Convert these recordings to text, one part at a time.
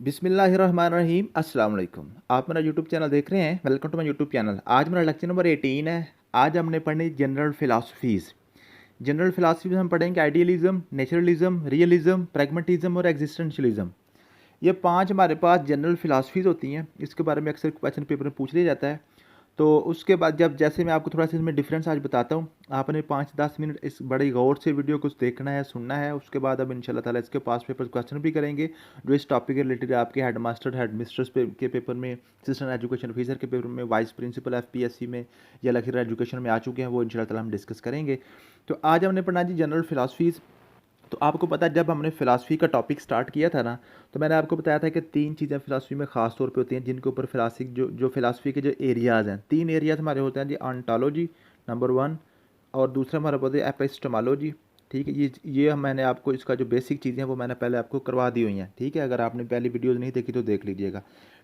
बिस्मिल्लाहिर्रहमानिर्रहीम अस्सलाम वालेकुम। आप मेरा यूट्यूब चैनल देख रहे हैं। Welcome to my YouTube channel. आज मेरा लेक्चर नंबर 18 है। आज हमने पढ़नी जनरल फिलासफीज़। जनरल फिलासफी में हम पढ़ेंगे आइडियलिज्म, नेचुरलिज्म, रियलिज्म, प्रैग्मेटिज्म और एग्जिस्टेंशलिज्म। ये 5 हमारे पास जनरल फिलासफीज़ होती हैं। इसके बारे में अक्सर क्वेश्चन पेपर में पूछ लिया जाता है। तो उसके बाद जब जैसे मैं आपको थोड़ा सा इसमें डिफरेंस आज बताता हूँ, आपने 5-10 मिनट इस बड़ी गौर से वीडियो को देखना है, सुनना है। उसके बाद अब इंशाल्लाह ताला इसके पास पेपर क्वेश्चन भी करेंगे जो इस टॉपिक के रिलेटेड आपके हेड मास्टर हेड मिस्ट्रेस के पेपर में, असिस्टेंट एजुकेशन ऑफिसर के पेपर में, वाइस प्रिंसिपल एफपीएससी में या लेक्चर एजुकेशन में आ चुके हैं, वो इंशाल्लाह ताला हम डिस्कस करेंगे। तो आज हमने पढ़ना जी जनरल फिलासफीज़। तो आपको पता है जब हमने फ़िलासफ़ी का टॉपिक स्टार्ट किया था ना, तो मैंने आपको बताया था कि 3 चीज़ें फ़िलासफ़ी में ख़ास तौर पे होती हैं जिनके ऊपर फ़िलासफ़ी जो फ़िलासफ़ी के जो एरियाज़ हैं, 3 एरियाज़ हमारे होते हैं जी। ऑन्टोलॉजी नंबर 1, और दूसरा हमारा होता है एपिस्टेमोलॉजी। ठीक है, ये मैंने आपको इसका जो बेसिक चीज़ें हैं वो मैंने पहले आपको करवा दी हुई हैं। ठीक है, अगर आपने पहली वीडियोज़ नहीं देखी तो देख लीजिएगा।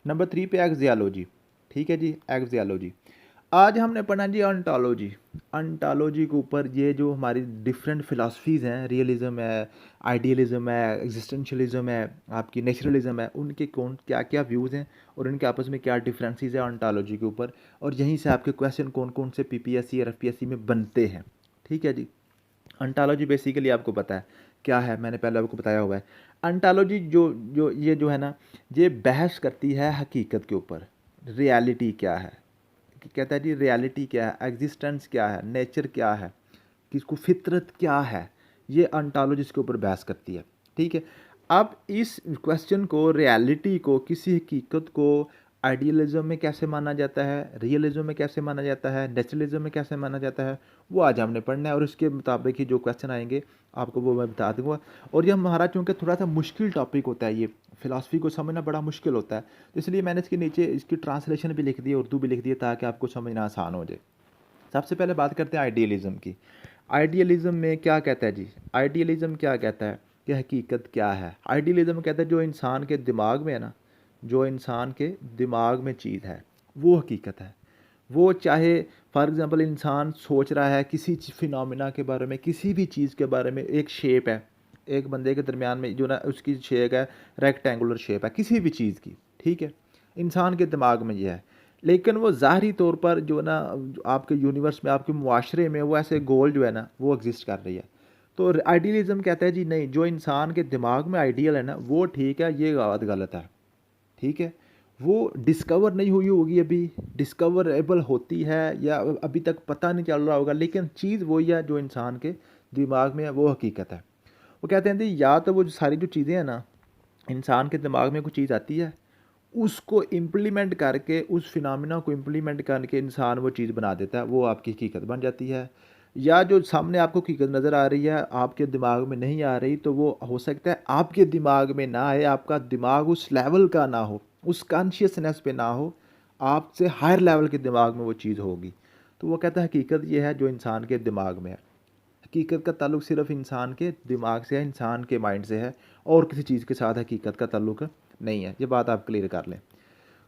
नंबर 3 पे एक्सियोलॉजी। ठीक है जी, एक्सियोलॉजी। आज हमने पढ़ा जी ऑन्टोलॉजी। ऑन्टोलॉजी के ऊपर ये जो हमारी डिफरेंट फ़िलासफ़ीज़ हैं, रियलिज़म है, आइडियलिज़म है, एग्जिस्टेंशलिज़म है, आपकी नेचुरलिज़म है, उनके कौन क्या-क्या व्यूज़ हैं और इनके आपस में क्या डिफरेंसेस हैं ऑन्टोलॉजी के ऊपर, और यहीं से आपके क्वेश्चन कौन-कौन से पीपीएससी और एफपीएससी में बनते हैं। ठीक है जी। ऑन्टोलॉजी बेसिकली आपको पता है क्या है, मैंने पहले आपको बताया हुआ है। ऑन्टोलॉजी जो जो ये जो है ना, ये बहस करती है हकीकत के ऊपर। रियलिटी क्या है? कि कहता है जी रियलिटी क्या है, एग्जिस्टेंस क्या है, नेचर क्या है, किसको फितरत क्या है, ये अंटालोजिस्ट के ऊपर बहस करती है। ठीक है, अब इस क्वेश्चन को, रियलिटी को, किसी हकीकत को आइडियलिज्म में कैसे माना जाता है, रियलिज्म में कैसे माना जाता है, नेचुरलिज्म में कैसे माना जाता है, वो आज हमने पढ़ना है और इसके मुताबिक ही जो क्वेश्चन आएंगे आपको वो मैं बता दूंगा। और ये हमारा चूँकि थोड़ा सा मुश्किल टॉपिक होता है, ये फ़िलासफ़ी को समझना बड़ा मुश्किल होता है, तो इसलिए मैंने इसके नीचे इसकी ट्रांसलेशन भी लिख दी है, उर्दू भी लिख दी है, ताकि आपको समझना आसान हो जाए। सबसे पहले बात करते हैं आइडियलिज़म की। आइडियलिज़म में क्या कहता है जी? आइडियलिज़म क्या कहता है कि हकीकत क्या है? आइडियलिज़म कहता है जो इंसान के दिमाग में है ना, जो इंसान के दिमाग में चीज़ है, वो हकीकत है। वो चाहे फॉर एग्ज़ाम्पल इंसान सोच रहा है किसी फिनोमेना के बारे में, किसी भी चीज़ के बारे में, एक शेप है, एक बंदे के दरमियान में जो ना उसकी शेप है, रेक्टेंगुलर शेप है किसी भी चीज़ की, ठीक है? इंसान के दिमाग में ये है। लेकिन वो ज़ाहिरी तौर पर जो ना जो आपके यूनिवर्स में, आपके मुआशरे में वो ऐसे गोल जो है ना वो एग्जिस्ट कर रही है। तो आइडियलिज्म कहता है जी नहीं, जो इंसान के दिमाग में आइडियल है ना वो ठीक है, ये बात गलत है। ठीक है, वो डिस्कवर नहीं हुई होगी अभी, डिस्कवरेबल होती है या अभी तक पता नहीं चल रहा होगा, लेकिन चीज़ वही है जो इंसान के दिमाग में है, वो हकीकत है। वो कहते हैं जी या तो वो जो सारी जो चीज़ें हैं ना, इंसान के दिमाग में कोई चीज़ आती है, उसको इम्प्लीमेंट करके, उस फिनोमेना को इम्प्लीमेंट करके इंसान वो चीज़ बना देता है, वो आपकी हकीकत बन जाती है। या जो सामने आपको हकीकत नज़र आ रही है, आपके दिमाग में नहीं आ रही, तो वो हो सकता है आपके दिमाग में ना आए, आपका दिमाग उस लेवल का ना हो, उस कॉन्शियसनेस पे ना हो, आपसे हायर लेवल के दिमाग में वो चीज़ होगी। तो वो कहता है हकीकत ये है जो इंसान के दिमाग में है। हकीकत का ताल्लुक सिर्फ इंसान के दिमाग से है, इंसान के माइंड से है, और किसी चीज़ के साथ हकीकत का ताल्लुक नहीं है। ये बात आप क्लियर कर लें।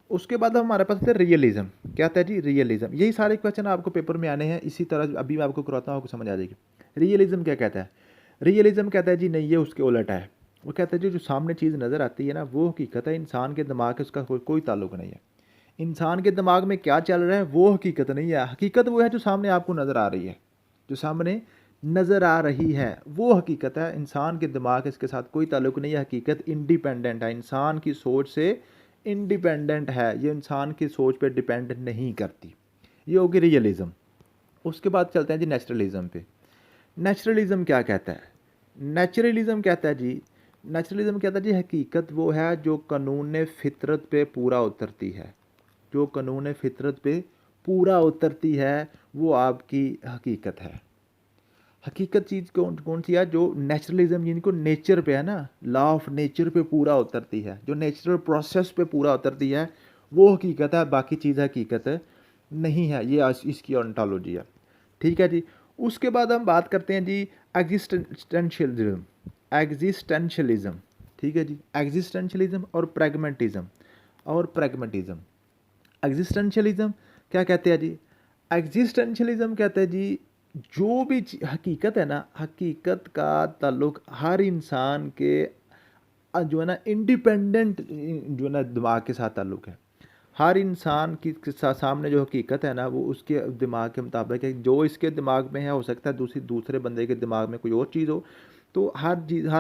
उसके बाद हमारे पास है रियलिज्म। क्या आता है जी? रियलिज्म। यही सारे क्वेश्चन आपको पेपर में आने हैं, इसी तरह अभी मैं आपको करवाता हूँ, आपको समझ आ जाएगी। रियलिज्म क्या कहता है? रियलिज्म कहता है जी नहीं, ये उसके उलट है। वो कहता है जी जो सामने चीज़ नज़र आती है ना वो हकीकत है, इंसान के दिमाग के उसका कोई ताल्लुक नहीं है। इंसान के दिमाग में क्या चल रहा है वो हकीकत नहीं है। हकीकत वो है जो सामने आपको नज़र आ रही है, जो सामने नज़र आ रही है वो हकीकत है। इंसान के दिमाग इसके साथ कोई ताल्लुक नहीं है। हकीकत इंडिपेंडेंट है, इंसान की सोच से इंडिपेंडेंट है, ये इंसान की सोच पे डिपेंड नहीं करती। ये होगी रियलिज्म। उसके बाद चलते हैं जी नेचुरलिज्म पे। नेचुरलिज्म क्या कहता है? नेचुरलिज्म कहता है जी, नेचुरलिज्म कहता है जी हकीकत वो है जो कानून फितरत पे पूरा उतरती है। जो कानून फितरत पे पूरा उतरती है वो आपकी हकीकत है। हकीकत चीज़ कौन कौन सी है? जो नेचुरलिज्म जिनको नेचर पे है ना, लॉ ऑफ नेचर पे पूरा उतरती है, जो नेचुरल प्रोसेस पे पूरा उतरती है, वो हकीकत है। बाकी चीज़ हकीकत नहीं है। ये इसकी ऑन्टोलॉजी है। ठीक है जी। उसके बाद हम बात करते हैं जी एग्जिस्टेंशियलिज्म। एग्जिस्टेंशियलिज्म। ठीक है जी, एग्जिस्टेंशियलिज्म और प्रैग्मेटिज्म। और प्रैग्मेटिज्म, एग्जिस्टेंशियलिज्म क्या कहते हैं जी? एग्जिस्टेंशियलिज्म कहते हैं जी जो भी हकीकत है ना, हकीकत का ताल्लुक हर इंसान के जो है ना इंडिपेंडेंट जो है ना दिमाग के साथ ताल्लुक़ है। हर इंसान की सामने जो हकीकत है ना वो उसके दिमाग के मुताबिक है। जो इसके दिमाग में है हो सकता है दूसरे बंदे के दिमाग में कोई और चीज़ हो। तो हर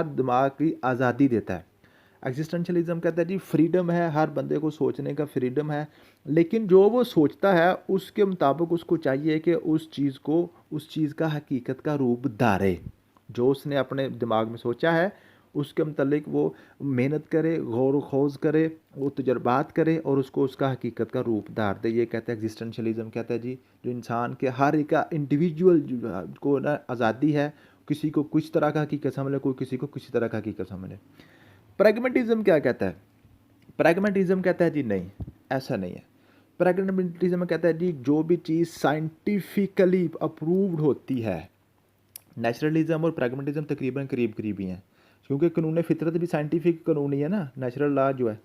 दिमाग की आज़ादी देता है। एग्जिस्टेंशलिज्म कहता है जी फ्रीडम है, हर बंदे को सोचने का फ्रीडम है, लेकिन जो वो सोचता है उसके मुताबिक उसको चाहिए कि उस चीज़ का हकीकत का रूप धारे। जो उसने अपने दिमाग में सोचा है उसके मतलब वो मेहनत करे, गौर व खोज करे, वो तजर्बात करे और उसको उसका हकीकत का रूप धार दे। ये कहते हैं एग्जिस्टेंशलिज्म। कहता है जी जो इंसान के हर एक का इंडिविजुअल को ना आज़ादी है, किसी को कुछ तरह का हकीकत समझे, कोई किसी को किसी तरह का हकीकत समझे। प्रैग्मेटिज्म क्या कहता है? प्रैग्मेटिज्म कहता है जी नहीं, ऐसा नहीं है। प्रैग्मेटिज्म कहता है जी जो भी चीज़ साइंटिफिकली अप्रूव्ड होती है। नेचुरलिज्म और प्रैग्मेटिज्म तकरीबन करीब करीब ही हैं, क्योंकि कानून फितरत भी साइंटिफिक कानून ही है ना, नेचुरल लॉ जो है।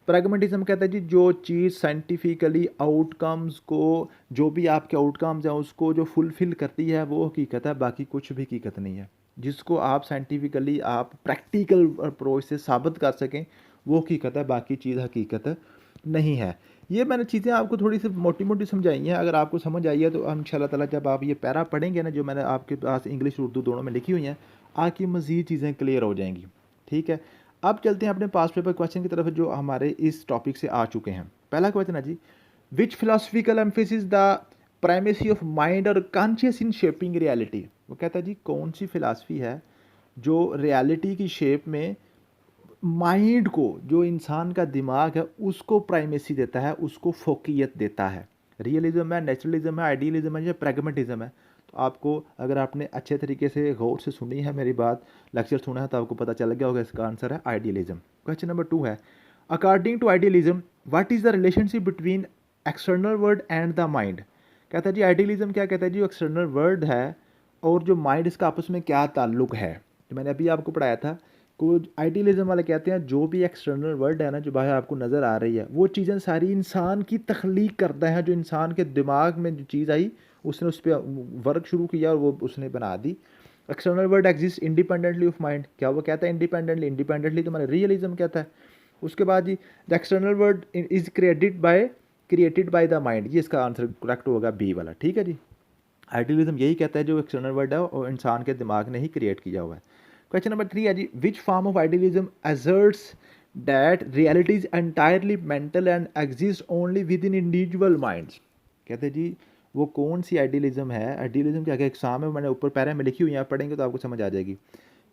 प्रैग्मेटिज्म कहता है जी जो चीज़ साइंटिफिकली आउटकम्स को, जो भी आपके आउटकम्स हैं उसको जो फुलफिल करती है वो हकीकत है, बाकी कुछ भी हकीकत नहीं है। जिसको आप साइंटिफिकली आप प्रैक्टिकल अप्रोच से साबित कर सकें वो हकीकत है, बाकी चीज़ हकीकत नहीं है। ये मैंने चीज़ें आपको थोड़ी सी मोटी मोटी समझाई हैं। अगर आपको समझ आई है तो इंशाल्लाह ताला जब आप ये पैरा पढ़ेंगे ना, जो मैंने आपके पास इंग्लिश उर्दू दोनों में लिखी हुई हैं, आपकी मज़ीद चीज़ें क्लियर हो जाएंगी। ठीक है, अब चलते हैं अपने पास पेपर क्वेश्चन की तरफ जो हमारे इस टॉपिक से आ चुके हैं। पहला क्वेश्चन है जी, which philosophical emphasis the primacy of mind और कॉन्शियस इन शेपिंग रियलिटी। वो कहता है जी कौन सी फिलासफी है जो रियलिटी की शेप में माइंड को, जो इंसान का दिमाग है उसको प्राइमेसी देता है, उसको फोकियत देता है। रियलिज्म है, नेचुरलिज्म है, आइडियलिज्म है या प्रैग्मेटिज्म है? तो आपको अगर आपने अच्छे तरीके से गौर से सुनी है मेरी बात, लेक्चर सुना है, तो आपको पता चल गया होगा इसका आंसर है आइडियलिज्म। क्वेश्चन नंबर 2 है, according to idealism what is the relationship between external world and the mind. कहता है जी आइडियलिज्म क्या कहता है जी, जो एक्सटर्नल वर्ल्ड है और जो माइंड, इसका आपस में क्या ताल्लुक है। जो मैंने अभी आपको पढ़ाया था, को आइडियलिज्म वाले कहते हैं जो भी एक्सटर्नल वर्ल्ड है ना, जो बाहर आपको नज़र आ रही है, वो चीज़ें सारी इंसान की तख्लीक करता है। जो इंसान के दिमाग में जो चीज़ आई उसने उस पर वर्क शुरू किया और वो उसने बना दी। External world exist independently of mind. क्या वो कहता है इंडिपेंडेंटली? इंडिपेंडेंटली तो मैंने रियलिज्म कहता है। उसके बाद जी the external world is created by the mind. ये इसका आंसर करेक्ट होगा बी वाला। ठीक है जी, आइडियलिज्म यही कहता है जो एक्सटर्नल वर्ल्ड है और इंसान के दिमाग ने ही क्रिएट किया हुआ है। क्वेश्चन नंबर 3 है जी, which form of idealism asserts that reality is entirely mental and exists only within individual minds। कहते हैं जी वो कौन सी आइडियलिज्म है? आइडियलिज्म क्या एग्जाम है, मैंने ऊपर पैरा में लिखी हुई है, आप पढ़ेंगे तो आपको समझ आ जाएगी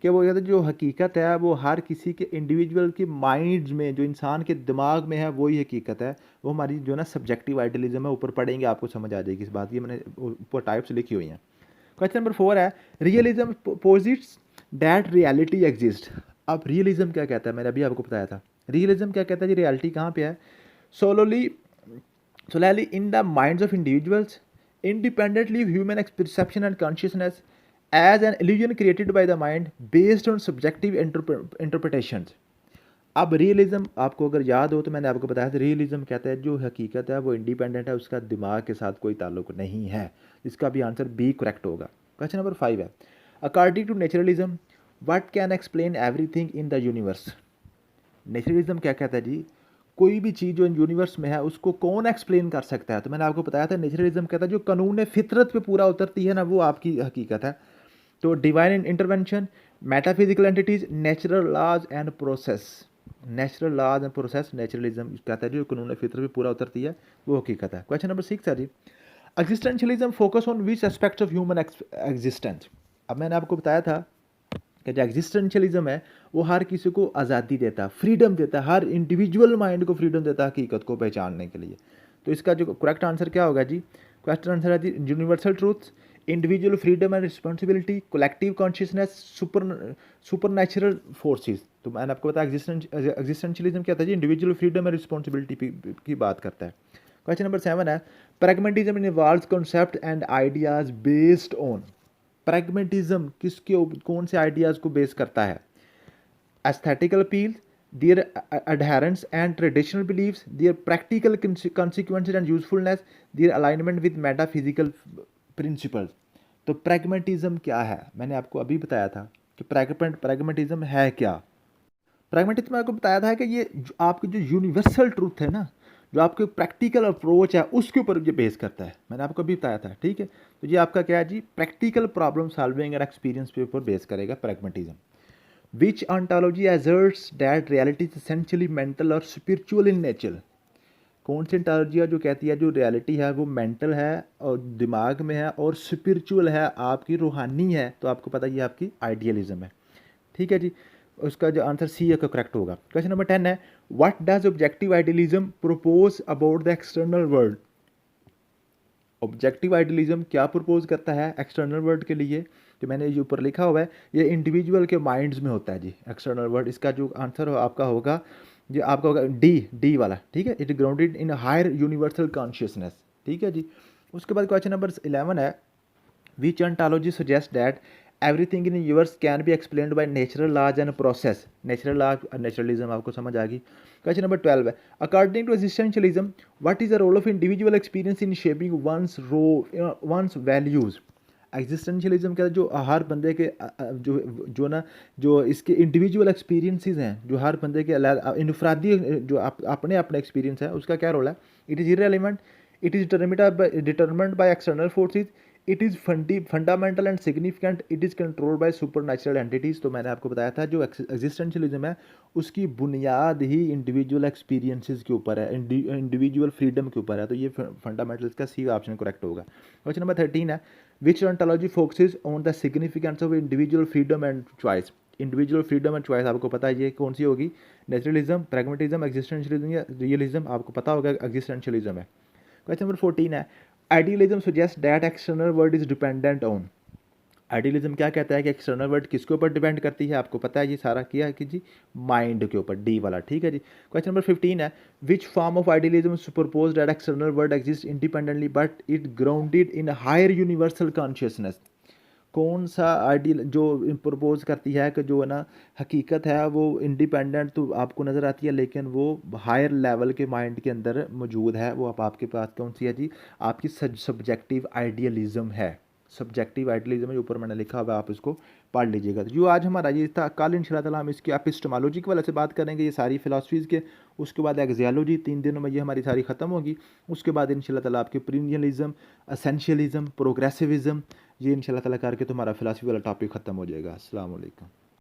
कि वो कहते हैं जो हकीकत है वो हर किसी के इंडिविजुअल के माइंड्स में, जो इंसान के दिमाग में है वही हकीकत है। वो हमारी जो ना सब्जेक्टिव आइडियलिज्म है, ऊपर पढ़ेंगे आपको समझ आ जाएगी इस बात की, मैंने ऊपर टाइप्स लिखी हुई हैं। क्वेश्चन नंबर 4 है, रियलिज्म पोजिट्स दैट रियलिटी एग्जिस्ट। अब रियलिज्म क्या कहता है? मैंने अभी आपको बताया था रियलिज्म क्या कहता है जी, रियलिटी कहाँ पे है? Solely in the minds of individuals independently of human perception and consciousness as an illusion created by the mind based on subjective interpretations. अब रियलिज्म आपको अगर याद हो तो मैंने आपको बताया था, रियलिज्म कहता है जो हकीकत है वो इंडिपेंडेंट है, उसका दिमाग के साथ कोई ताल्लुक नहीं है। इसका भी आंसर बी करेक्ट होगा। क्वेश्चन नंबर 5 है, according to naturalism what can explain everything in the universe. Naturalism क्या कहता है जी, कोई भी चीज़ जो यूनिवर्स में है उसको कौन एक्सप्लेन कर सकता है? तो मैंने आपको बताया था नेचुरलिज्म कहता है जो कानून फितरत पे पूरा उतरती है ना, वो आपकी हकीकत है। तो divine intervention, metaphysical entities, natural laws and process. Natural laws and process naturalism कहता है जो कानून फितरत पे पूरा उतरती है वो हकीकत है। क्वेश्चन नंबर 6 है जी, existentialism focus on which aspects of human existence. अब मैंने आपको बताया था कि जो एग्जिस्टेंशियलिज्म है वो हर किसी को आज़ादी देता है, फ्रीडम देता है, हर इंडिविजुअल माइंड को फ्रीडम देता है हकीकत को पहचानने के लिए। तो इसका जो करेक्ट आंसर क्या होगा जी? क्वेश्चन आंसर है जी universal truth, individual freedom and responsibility, collective consciousness, supernatural forces. तो मैंने आपको बताया एग्जिस्टेंशियलिज्म क्या था जी, इंडिविजुअल फ्रीडम एंड रिस्पॉन्सिबिलिटी की बात करता है। क्वेश्चन नंबर 7 है, pragmatism involves concept and ideas based on. Pragmatism किसके, कौन से आइडियाज़ को बेस करता है? Aesthetical appeal, their adherence and traditional beliefs, their practical consequences and usefulness, their alignment with metaphysical principles। तो प्रैग्मेटिज्म क्या है? मैंने आपको अभी बताया था कि प्रैग्मेटिज्म है क्या। प्रैग्मेटिज्म में आपको बताया था कि ये आपकी जो यूनिवर्सल ट्रूथ है ना, जो आपके प्रैक्टिकल अप्रोच है उसके ऊपर ये बेस करता है, मैंने आपको अभी बताया था, ठीक है। तो ये आपका क्या है जी, प्रैक्टिकल प्रॉब्लम सॉल्विंग और एक्सपीरियंस के ऊपर बेस करेगा pragmatism. Which ontology asserts that reality is essentially mental और स्पिरिचुअल इन नेचर। कौन सी एंटालॉजी है जो कहती है जो रियलिटी है वो मेंटल है और दिमाग में है और स्पिरिचुअल है, आपकी रूहानी है, तो आपको पता है ये आपकी आइडियलिज्म है, ठीक है जी। उसका जो आंसर सी है का करेक्ट होगा। क्वेश्चन नंबर 10 है, what does objective idealism propose about the external world. Objective idealism क्या प्रपोज करता है एक्सटर्नल वर्ल्ड के लिए, जो मैंने ये ऊपर लिखा हुआ है, ये इंडिविजुअल के माइंड्स में होता है जी एक्सटर्नल वर्ल्ड। इसका जो आंसर हो आपका होगा, ये आपका होगा डी वाला, ठीक है। It is grounded in higher universal consciousness, ठीक है जी। उसके बाद क्वेश्चन नंबर 11 है, which ontology suggests that everything in the universe can be explained by natural laws and process। natural law और naturalism आपको समझ आ गई। क्वेश्चन नंबर 12 है, according to existentialism what is the role of individual experience in shaping one's values। Existentialism का जो हर बंदे के जो जो ना जो इसके इंडिविजुअल एक्सपीरियंसेस हैं, जो हर बंदे के इनफरादी जो अपने अपने एक्सपीरियंस है, उसका क्या रोल है। It is irrelevant, it is determined by external forces, it is fundamental and significant, it is controlled by super natural entities. तो मैंने आपको बताया था जो एग्जिस्टेंशियलिज्म है उसकी बुनियाद ही इंडिविजुअल एक्सपीरियंसेस के ऊपर है, इंडिविजुअल फ्रीडम के ऊपर है, तो ये फंडामेंटल्स का सी ऑप्शन करेक्ट होगा। क्वेश्चन नंबर 13 है, विच ontology focuses on the significance of individual freedom and choice। Individual freedom and choice आपको पता है ये कौन सी होगी, नेचुरलिज्म, प्रैग्मेटिज्म, एग्जिस्टेंशियलिज्म या रियलिज्म, आपको पता होगा एग्जिस्टेंशियलिज्म है। क्वेश्चन नंबर 14 है, idealism suggest that external world is dependent on. Idealism क्या कहता है कि एक्सटर्नल वर्ल्ड किसके ऊपर डिपेंड करती है, आपको पता है ये सारा किया है कि जी माइंड के ऊपर, डी वाला, ठीक है जी। क्वेश्चन नंबर 15 है, which form of idealism propose that external world exist independently but it grounded in higher universal consciousness. कौन सा आइडियल जो प्रपोज करती है कि जो है ना हकीकत है वो इंडिपेंडेंट तो आपको नज़र आती है लेकिन वो हायर लेवल के माइंड के अंदर मौजूद है, वो आपके पास कौन सी है जी, आपकी सब्जेक्टिव आइडियलिज्म है। सब्जेक्टिव आइडियलिज्म है, ऊपर मैंने लिखा हुआ है, आप इसको पढ़ लीजिएगा। तो जो आज हमारा ये था, कल इंशाल्लाह ताला हम इसकी एपिस्टेमोलॉजी के वाले से बात करेंगे, ये सारी फिलासफीज़ के। उसके बाद एक्सियोलॉजी 3 दिनों में ये हमारी सारी ख़त्म होगी। उसके बाद इंशाल्लाह ताला आपके प्रीमियलिज्म, एसेंशियलिज्म, प्रोग्रेसिविज्म, ये इंशाल्लाह ताला करके तुम्हारा फिलासफी वाला टॉपिक ख़त्म हो जाएगा। अस्सलाम वालेकुम।